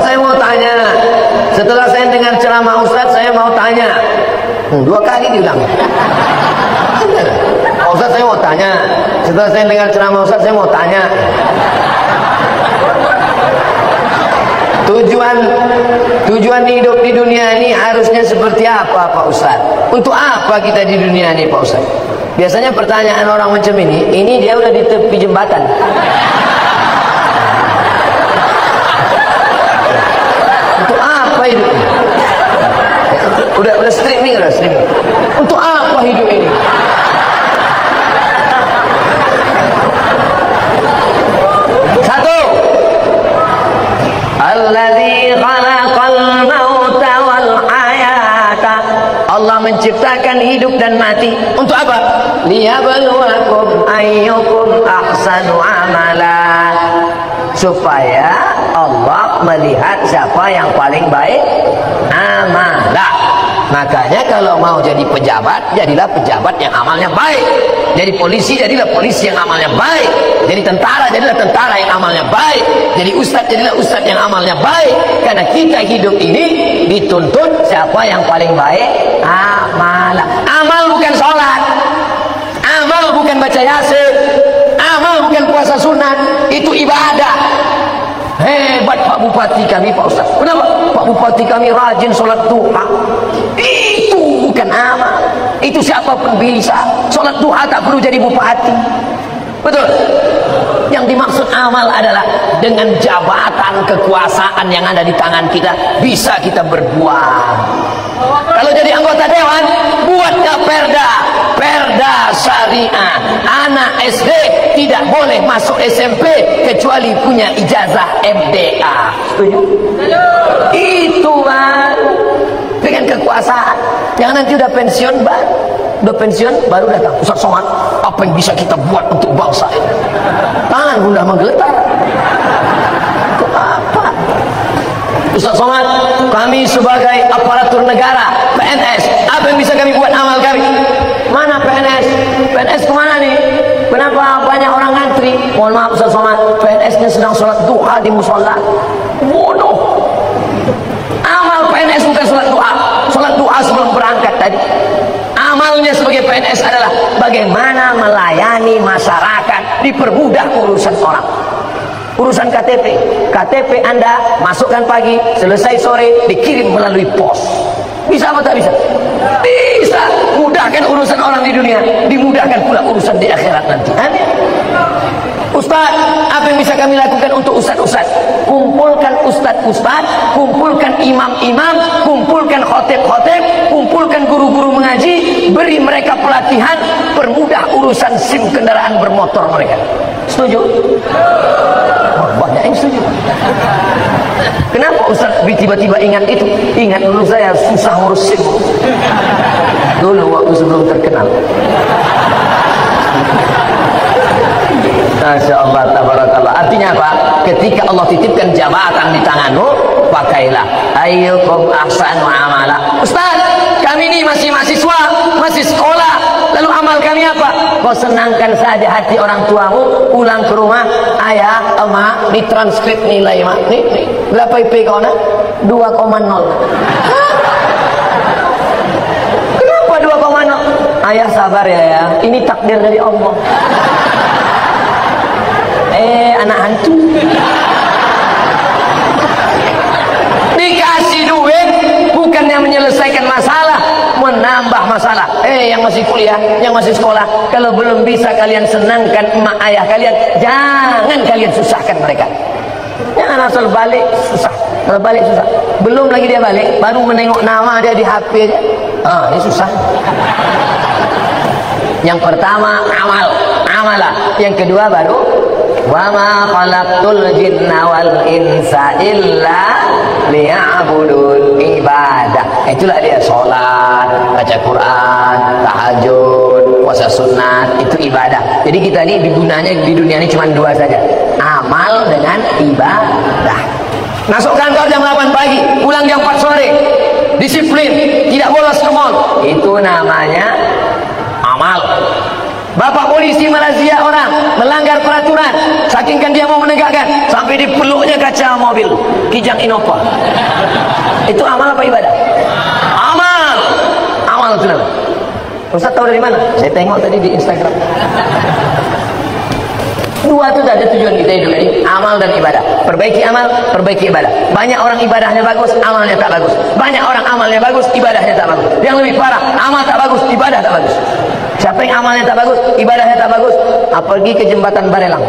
Saya mau tanya, setelah saya dengar ceramah Ustadz, saya mau tanya. 2 kali diulang. Ustadz, saya mau tanya. Setelah saya dengar ceramah Ustadz, saya mau tanya. Tujuan hidup di dunia ini harusnya seperti apa, Pak Ustadz? Untuk apa kita di dunia ini, Pak Ustadz? Biasanya pertanyaan orang macam ini dia udah di tepi jembatan. Untuk apa hidup ini? Udah streaming. Untuk apa hidup ini? Satu, alladzi khalaqal mauta wal hayata. Allah menciptakan hidup dan mati untuk apa? Liyabluwakum ayyukum ahsanu amala. Supaya Allah melihat siapa yang paling baik amalah. Makanya kalau mau jadi pejabat, jadilah pejabat yang amalnya baik. Jadi polisi, jadilah polisi yang amalnya baik. Jadi tentara, jadilah tentara yang amalnya baik. Jadi ustadz, jadilah ustadz yang amalnya baik. Karena kita hidup ini dituntut siapa yang paling baik amalah. Amal bukan sholat, amal bukan baca yasin, amal bukan puasa sunat, itu ibadah. Hebat Pak Bupati kami, Pak Ustaz. Kenapa? Pak Bupati kami rajin sholat duha. Itu bukan amal. Itu siapapun bisa. Sholat duha tak perlu jadi bupati. Betul? Yang dimaksud amal adalah dengan jabatan kekuasaan yang ada di tangan kita, bisa kita berbuat. Kalau jadi anggota dewan, buatnya perda syariah. Anak SD tidak boleh masuk SMP kecuali punya ijazah MDA. Setuju? Itu Bang. Dengan kekuasaan. Jangan nanti udah pensiun Bang. Udah pensiun baru datang Ustaz Somad, apa yang bisa kita buat untuk bangsa ini? Tangan udah menggeletar. Itu apa? Ustaz Somad, kami sebagai aparatur negara, PNS, apa yang bisa kami buat amal kami? Mana PNS? PNS kemana nih? Kenapa banyak orang ngantri? Mohon maaf Ustaz Somad, PNS-nya sedang sholat duha di musola. Bodoh. Amal PNS bukan sholat duha. Sholat duha sebelum berangkat tadi. Amalnya sebagai PNS adalah bagaimana melayani masyarakat, dipermudah urusan orang. Urusan KTP Anda masukkan pagi, selesai sore, dikirim melalui pos. Bisa apa tak bisa? Bisa. Mudahkan urusan orang di dunia, dimudahkan pula urusan di akhirat nanti. Amin. Ustaz, apa yang bisa kami lakukan untuk ustaz-ustaz? Kumpulkan ustaz-ustaz, kumpulkan imam-imam, kumpulkan khotib-khotib, kumpulkan guru-guru mengaji, beri mereka pelatihan, permudah urusan SIM kendaraan bermotor mereka. Setuju? Oh, banyak yang setuju. Kenapa Ustaz tiba-tiba ingat itu? Ingat dulu saya susah ngurus SIM. Dulu waktu sebelum terkenal. Masya Allah, tabarakallah. Artinya apa? Ketika Allah titipkan jabatan di tanganmu, pakailah. Ayyukum ahsanu amala. Ustaz, kami ini masih mahasiswa, masih sekolah. Lalu amal kami apa? Kau senangkan saja hati orang tuamu, pulang ke rumah, ayah, emak, ini transkrip nilai, mak. Nih, berapa IP kau nak? 2,0. Kenapa 2,0? Ayah sabar ya, ini takdir dari Allah. Anak hantu dikasih duit bukan yang menyelesaikan masalah, menambah masalah. Yang masih kuliah, yang masih sekolah, kalau belum bisa kalian senangkan emak ayah kalian, jangan kalian susahkan mereka. Jangan asal balik susah. Kalau balik susah, belum lagi dia balik, baru menengok nama dia di HP aja. Ini susah. Yang pertama amalah. Yang kedua baru wa ma khalaqtul jinna wal insa illa liya'budun, ibadah. Itulah dia sholat, baca Quran, tahajud, puasa sunat, itu ibadah. Jadi kita ini digunanya di dunia ini cuma 2 saja, amal dengan ibadah. Masuk kantor jam 8 pagi, pulang jam 4 sore, disiplin, tidak bolos ke mall, itu namanya amal. Bapak polisi merazia orang melanggar peraturan, sakingkan dia mau menegakkan sampai dipeluknya kaca mobil Kijang Innova. Itu amal apa ibadah? Amal. Amal itu namanya. Ustaz tahu dari mana? Saya tengok tadi di Instagram. Dua itu ada tujuan kita hidup ini, amal dan ibadah. Perbaiki amal, perbaiki ibadah. Banyak orang ibadahnya bagus, amalnya tak bagus. Banyak orang amalnya bagus, ibadahnya tak bagus. Yang lebih parah, amal tak bagus, ibadah tak bagus. Siapa yang amalnya tak bagus, ibadahnya tak bagus, pergi ke jembatan Barelang.